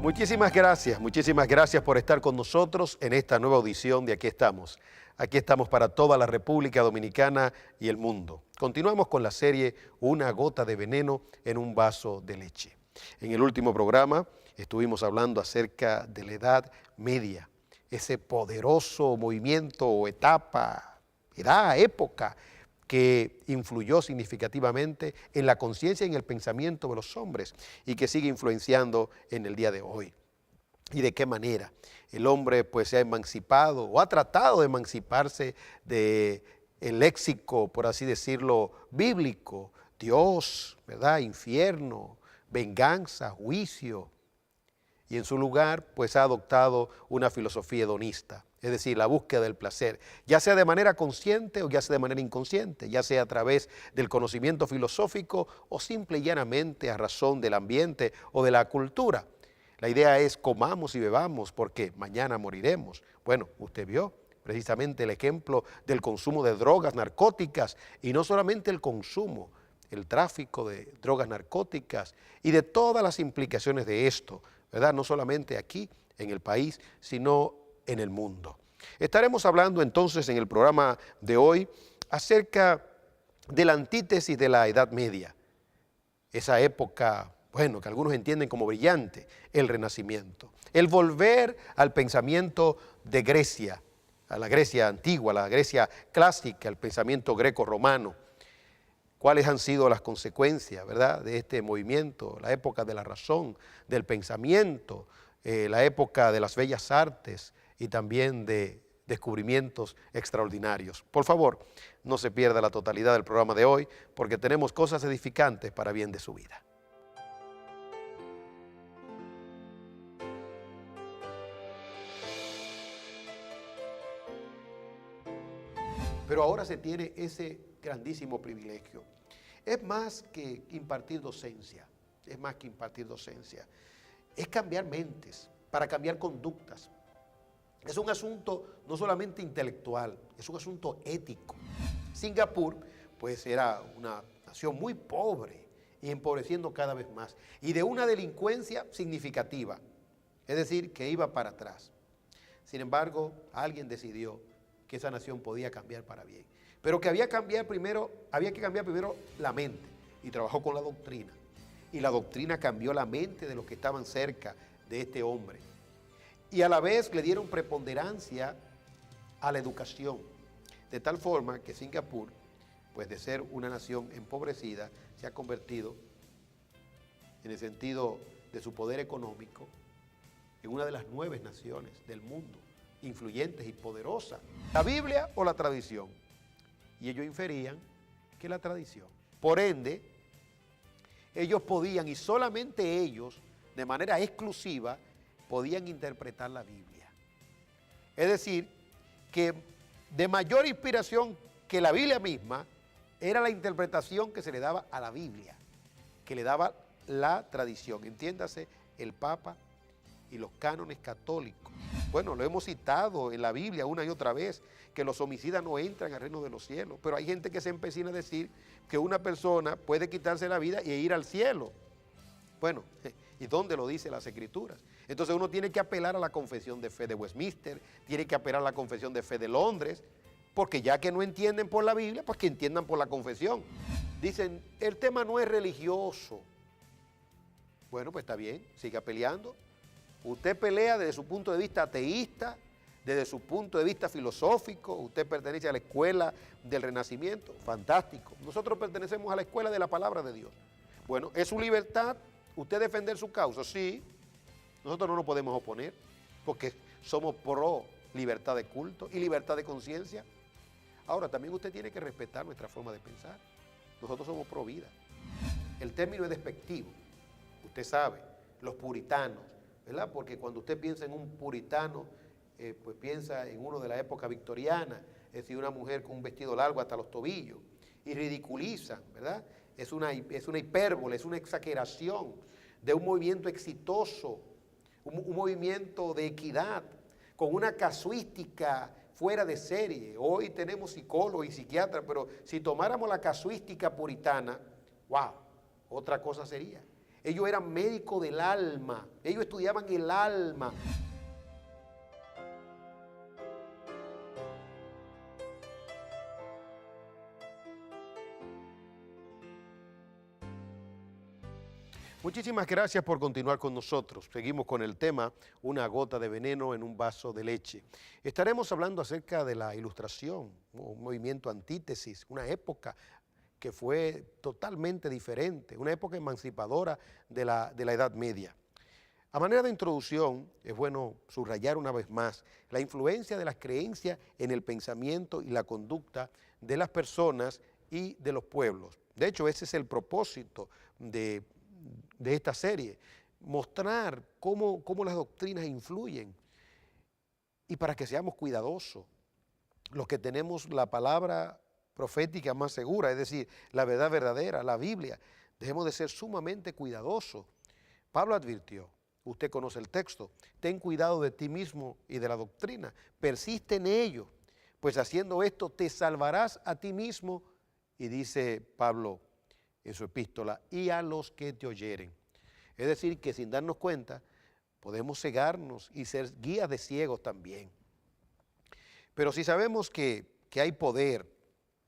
Muchísimas gracias por estar con nosotros en esta nueva audición de Aquí estamos. Aquí estamos para toda la República Dominicana y el mundo. Continuamos con la serie Una gota de veneno en un vaso de leche. En el último programa estuvimos hablando acerca de la Edad Media, ese poderoso movimiento o época que influyó significativamente en la conciencia y en el pensamiento de los hombres y que sigue influenciando en el día de hoy. Y de qué manera el hombre pues se ha emancipado o ha tratado de emanciparse del léxico, por así decirlo, bíblico, Dios, ¿verdad? Infierno, venganza, juicio, y en su lugar pues ha adoptado una filosofía hedonista, es decir, la búsqueda del placer, ya sea de manera consciente o ya sea de manera inconsciente, ya sea a través del conocimiento filosófico o simple y llanamente a razón del ambiente o de la cultura. La idea es comamos y bebamos porque mañana moriremos. Bueno, usted vio precisamente el ejemplo del consumo de drogas narcóticas y no solamente el consumo, el tráfico de drogas narcóticas y de todas las implicaciones de esto, ¿verdad? No solamente aquí en el país, sino en el mundo. Estaremos hablando entonces en el programa de hoy acerca de la antítesis de la Edad Media, esa época, bueno, que algunos entienden como brillante, el Renacimiento, el volver al pensamiento de Grecia, a la Grecia antigua, a la Grecia clásica, el pensamiento greco-romano. ¿Cuáles han sido las consecuencias, verdad, de este movimiento? La época de la razón, del pensamiento, la época de las bellas artes y también de descubrimientos extraordinarios. Por favor, no se pierda la totalidad del programa de hoy porque tenemos cosas edificantes para bien de su vida. Pero ahora se tiene ese grandísimo privilegio. Es más que impartir docencia, es cambiar mentes para cambiar conductas. Es un asunto no solamente intelectual, es un asunto ético. Singapur, pues era una nación muy pobre y empobreciendo cada vez más y de una delincuencia significativa, es decir, que iba para atrás. Sin embargo, alguien decidió que esa nación podía cambiar para bien, pero que había que cambiar primero la mente y trabajó con la doctrina. Y la doctrina cambió la mente de los que estaban cerca de este hombre. Y a la vez le dieron preponderancia a la educación, de tal forma que Singapur, pues de ser una nación empobrecida, se ha convertido, en el sentido de su poder económico, en una de las 9 naciones del mundo, influyentes y poderosas. ¿La Biblia o la tradición? Y ellos inferían que la tradición. Por ende, ellos podían, y solamente ellos, de manera exclusiva, podían interpretar la Biblia. Es decir, que de mayor inspiración que la Biblia misma, era la interpretación que se le daba a la Biblia, que le daba la tradición, entiéndase, el Papa y los cánones católicos. Bueno, lo hemos citado en la Biblia una y otra vez, que los homicidas no entran al reino de los cielos, pero hay gente que se empecina a decir que una persona puede quitarse la vida y ir al cielo. Bueno, ¿y dónde lo dicen las Escrituras? Entonces uno tiene que apelar a la confesión de fe de Westminster, tiene que apelar a la confesión de fe de Londres, porque ya que no entienden por la Biblia, pues que entiendan por la confesión. Dicen, el tema no es religioso. Bueno, pues está bien, siga peleando. Usted pelea desde su punto de vista ateísta, desde su punto de vista filosófico, usted pertenece a la escuela del Renacimiento, fantástico. Nosotros pertenecemos a la escuela de la palabra de Dios. Bueno, es su libertad usted defender su causa, sí. Nosotros no nos podemos oponer porque somos pro libertad de culto y libertad de conciencia. Ahora, también usted tiene que respetar nuestra forma de pensar. Nosotros somos pro vida. El término es despectivo, usted sabe, los puritanos, ¿verdad? Porque cuando usted piensa en un puritano, pues piensa en uno de la época victoriana, es decir, una mujer con un vestido largo hasta los tobillos, y ridiculizan, ¿verdad? Es una hipérbole, es una exageración de un movimiento exitoso, un movimiento de equidad, con una casuística fuera de serie. Hoy tenemos psicólogos y psiquiatras, pero si tomáramos la casuística puritana, wow, otra cosa sería. Ellos eran médicos del alma. Ellos estudiaban el alma. Muchísimas gracias por continuar con nosotros. Seguimos con el tema Una gota de veneno en un vaso de leche. Estaremos hablando acerca de la Ilustración, un movimiento antítesis, una época que fue totalmente diferente, una época emancipadora de la Edad Media. A manera de introducción, es bueno subrayar una vez más la influencia de las creencias en el pensamiento y la conducta de las personas y de los pueblos. De hecho, ese es el propósito de esta serie, mostrar cómo las doctrinas influyen y para que seamos cuidadosos, los que tenemos la palabra profética más segura, es decir, la verdad verdadera, la Biblia, debemos de ser sumamente cuidadosos. Pablo advirtió, usted conoce el texto, ten cuidado de ti mismo y de la doctrina, persiste en ello, pues haciendo esto te salvarás a ti mismo, y dice Pablo en su epístola, y a los que te oyeren. Es decir, que sin darnos cuenta, podemos cegarnos y ser guías de ciegos también. Pero si sabemos que hay poder,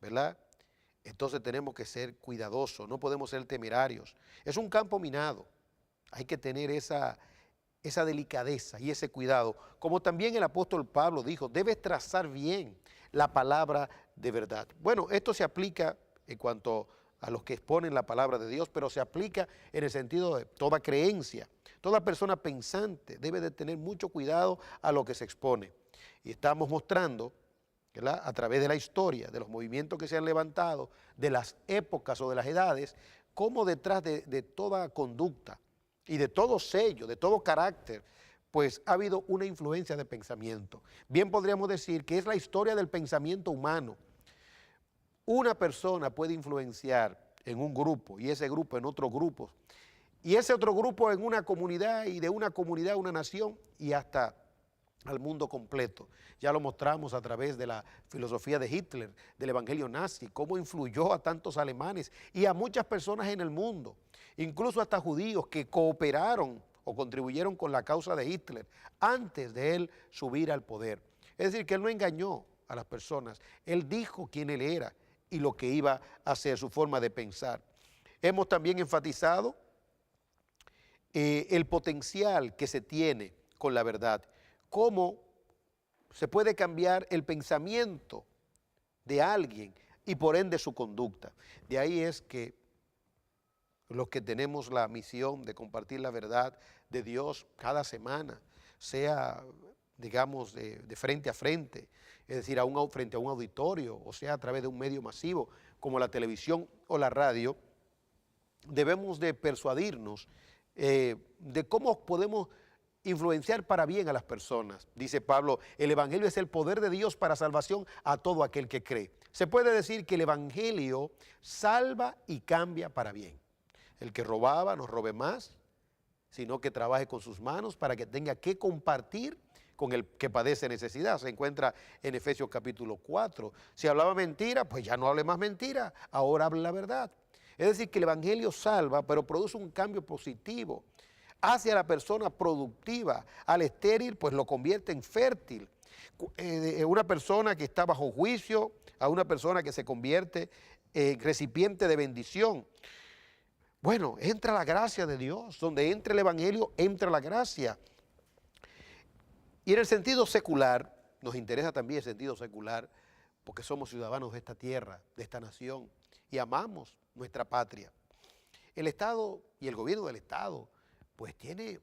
¿verdad? Entonces tenemos que ser cuidadosos, no podemos ser temerarios. Es un campo minado, hay que tener esa delicadeza y ese cuidado. Como también el apóstol Pablo dijo, debes trazar bien la palabra de verdad. Bueno, esto se aplica en cuanto a los que exponen la palabra de Dios, pero se aplica en el sentido de toda creencia. Toda persona pensante debe de tener mucho cuidado a lo que se expone. Y estamos mostrando, ¿verdad?, a través de la historia, de los movimientos que se han levantado, de las épocas o de las edades, cómo detrás de toda conducta y de todo sello, de todo carácter, pues ha habido una influencia de pensamiento. Bien podríamos decir que es la historia del pensamiento humano. Una persona puede influenciar en un grupo y ese grupo en otros grupos y ese otro grupo en una comunidad y de una comunidad a una nación y hasta al mundo completo. Ya lo mostramos a través de la filosofía de Hitler, del evangelio nazi, cómo influyó a tantos alemanes y a muchas personas en el mundo, incluso hasta judíos que cooperaron o contribuyeron con la causa de Hitler antes de él subir al poder. Es decir, que él no engañó a las personas, él dijo quién él era y lo que iba a hacer, su forma de pensar. Hemos también enfatizado el potencial que se tiene con la verdad, cómo se puede cambiar el pensamiento de alguien y por ende su conducta. De ahí es que los que tenemos la misión de compartir la verdad de Dios cada semana, sea, digamos, de frente a frente, es decir, frente a un auditorio, o sea, a través de un medio masivo como la televisión o la radio, debemos de persuadirnos de cómo podemos influenciar para bien a las personas. Dice Pablo, el evangelio es el poder de Dios para salvación a todo aquel que cree. Se puede decir que el evangelio salva y cambia para bien. El que robaba no robe más, sino que trabaje con sus manos para que tenga que compartir con el que padece necesidad. Se encuentra en Efesios capítulo 4. Si hablaba mentira, pues ya no hable más mentira, ahora hable la verdad. Es decir, que el evangelio salva, pero produce un cambio positivo. Hace a la persona productiva, al estéril, pues lo convierte en fértil. Una persona que está bajo juicio, a una persona que se convierte en recipiente de bendición. Bueno, entra la gracia de Dios, donde entra el evangelio, entra la gracia. Y en el sentido secular, nos interesa también el sentido secular, porque somos ciudadanos de esta tierra, de esta nación, y amamos nuestra patria. El Estado y el gobierno del Estado, pues tiene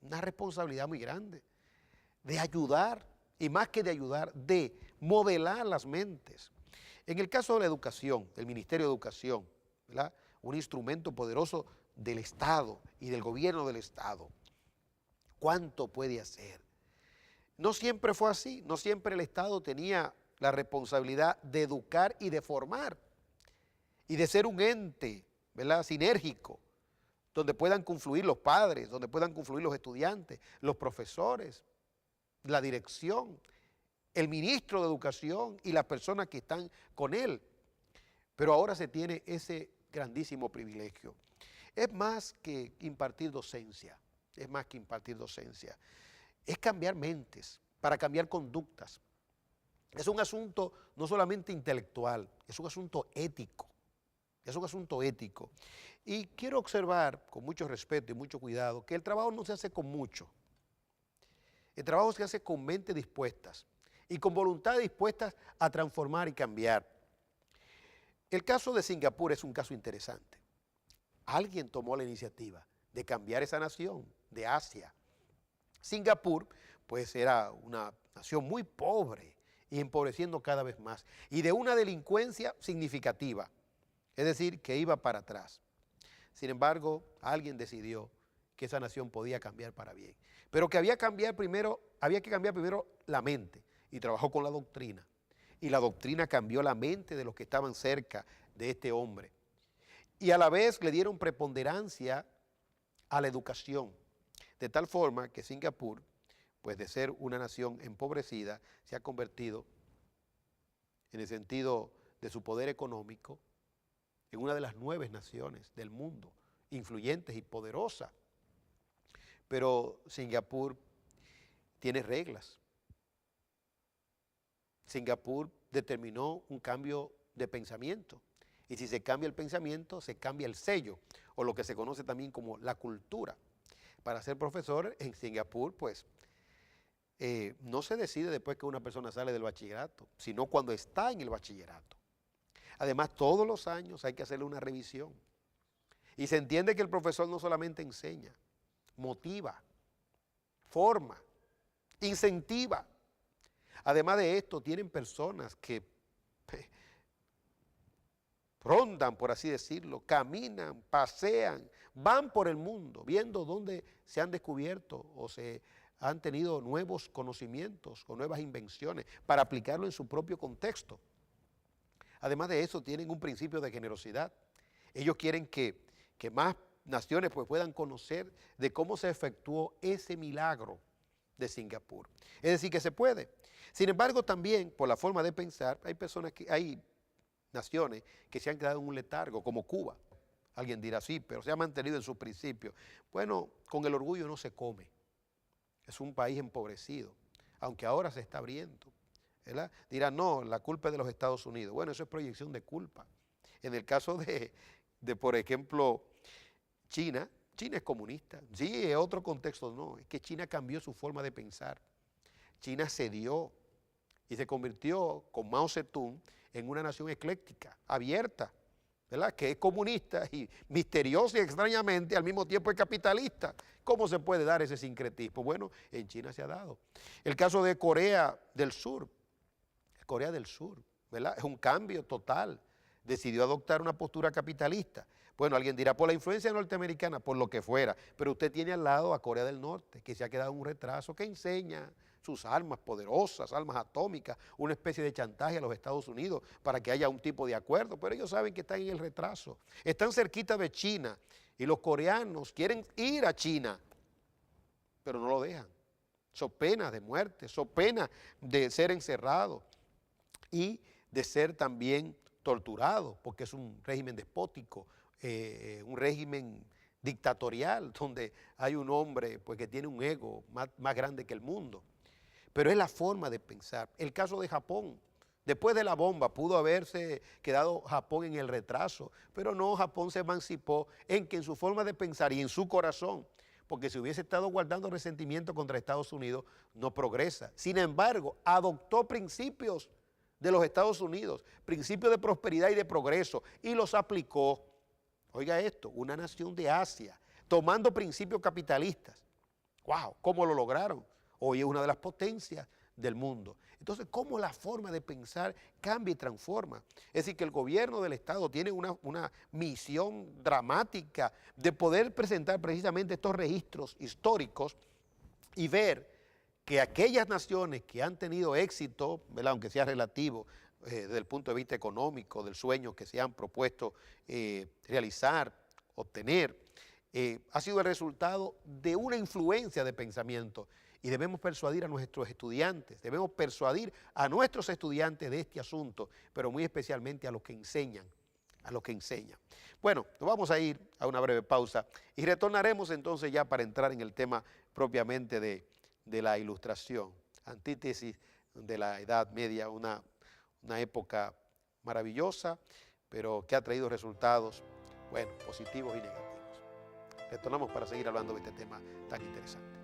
una responsabilidad muy grande de ayudar, y más que de ayudar, de modelar las mentes. En el caso de la educación, del Ministerio de Educación, ¿verdad?, un instrumento poderoso del Estado y del gobierno del Estado, ¿cuánto puede hacer? No siempre fue así, no siempre el Estado tenía la responsabilidad de educar y de formar y de ser un ente, ¿verdad?, sinérgico, donde puedan confluir los padres, donde puedan confluir los estudiantes, los profesores, la dirección, el ministro de Educación y las personas que están con él. Pero ahora se tiene ese grandísimo privilegio. es más que impartir docencia, es más que impartir docencia, es cambiar mentes para cambiar conductas. Es un asunto no solamente intelectual, es un asunto ético. Es un asunto ético. Y quiero observar con mucho respeto y mucho cuidado que el trabajo no se hace con mucho. El trabajo se hace con mentes dispuestas y con voluntad dispuestas a transformar y cambiar. El caso de Singapur es un caso interesante. Alguien tomó la iniciativa de cambiar esa nación de Asia. Singapur, pues, era una nación muy pobre y empobreciendo cada vez más y de una delincuencia significativa. Es decir, que iba para atrás. Sin embargo, alguien decidió que esa nación podía cambiar para bien. Pero que había que cambiar primero la mente. Y trabajó con la doctrina. Y la doctrina cambió la mente de los que estaban cerca de este hombre. Y a la vez le dieron preponderancia a la educación. De tal forma que Singapur, pues de ser una nación empobrecida, se ha convertido, en el sentido de su poder económico, en una de las 9 naciones del mundo, influyentes y poderosas. Pero Singapur tiene reglas. Singapur determinó un cambio de pensamiento. Y si se cambia el pensamiento, se cambia el sello, o lo que se conoce también como la cultura. Para ser profesor en Singapur, pues, no se decide después que una persona sale del bachillerato, sino cuando está en el bachillerato. Además, todos los años hay que hacerle una revisión. Y se entiende que el profesor no solamente enseña, motiva, forma, incentiva. Además de esto, tienen personas que rondan, por así decirlo, caminan, pasean, van por el mundo, viendo dónde se han descubierto o se han tenido nuevos conocimientos o nuevas invenciones para aplicarlo en su propio contexto. Además de eso, tienen un principio de generosidad. Ellos quieren que más naciones pues, puedan conocer de cómo se efectuó ese milagro de Singapur. Es decir, que se puede. Sin embargo, también, por la forma de pensar, hay naciones que se han quedado en un letargo, como Cuba. Alguien dirá, sí, pero se ha mantenido en sus principios. Bueno, con el orgullo no se come. Es un país empobrecido, aunque ahora se está abriendo. ¿Verdad? Dirán, no, la culpa es de los Estados Unidos. Bueno, eso es proyección de culpa. En el caso de por ejemplo, China es comunista. Sí, en otro contexto no, es que China cambió su forma de pensar. China cedió y se convirtió con Mao Zedong en una nación ecléctica, abierta, ¿verdad? Que es comunista y misteriosa y extrañamente al mismo tiempo es capitalista. ¿Cómo se puede dar ese sincretismo? Bueno, en China se ha dado. El caso de Corea del Sur, ¿verdad? Es un cambio total. Decidió adoptar una postura capitalista. Bueno, alguien dirá, por la influencia norteamericana, por lo que fuera, pero usted tiene al lado a Corea del Norte, que se ha quedado en un retraso, que enseña sus armas poderosas, armas atómicas, una especie de chantaje a los Estados Unidos para que haya un tipo de acuerdo, pero ellos saben que están en el retraso. Están cerquita de China y los coreanos quieren ir a China, pero no lo dejan. So pena de muerte, so pena de ser encerrado y de ser también torturado, porque es un régimen despótico, un régimen dictatorial, donde hay un hombre pues, que tiene un ego más grande que el mundo. Pero es la forma de pensar. El caso de Japón, después de la bomba pudo haberse quedado Japón en el retraso, pero no, Japón se emancipó en que en su forma de pensar y en su corazón, porque si hubiese estado guardando resentimiento contra Estados Unidos, no progresa. Sin embargo, adoptó principios de los Estados Unidos, principios de prosperidad y de progreso, y los aplicó. Oiga esto, una nación de Asia, tomando principios capitalistas. ¡Wow! ¿Cómo lo lograron? Hoy es una de las potencias del mundo. Entonces, ¿cómo la forma de pensar cambia y transforma? Es decir, que el gobierno del Estado tiene una misión dramática de poder presentar precisamente estos registros históricos y ver que aquellas naciones que han tenido éxito, ¿verdad? Aunque sea relativo desde el punto de vista económico, del sueño que se han propuesto realizar, obtener, ha sido el resultado de una influencia de pensamiento. Y debemos persuadir a nuestros estudiantes, de este asunto, pero muy especialmente a los que enseñan a lo que enseña. Bueno, nos vamos a ir a una breve pausa y retornaremos entonces ya para entrar en el tema propiamente de la Ilustración, antítesis de la Edad Media, una época maravillosa, pero que ha traído resultados, bueno, positivos y negativos. Retornamos para seguir hablando de este tema tan interesante.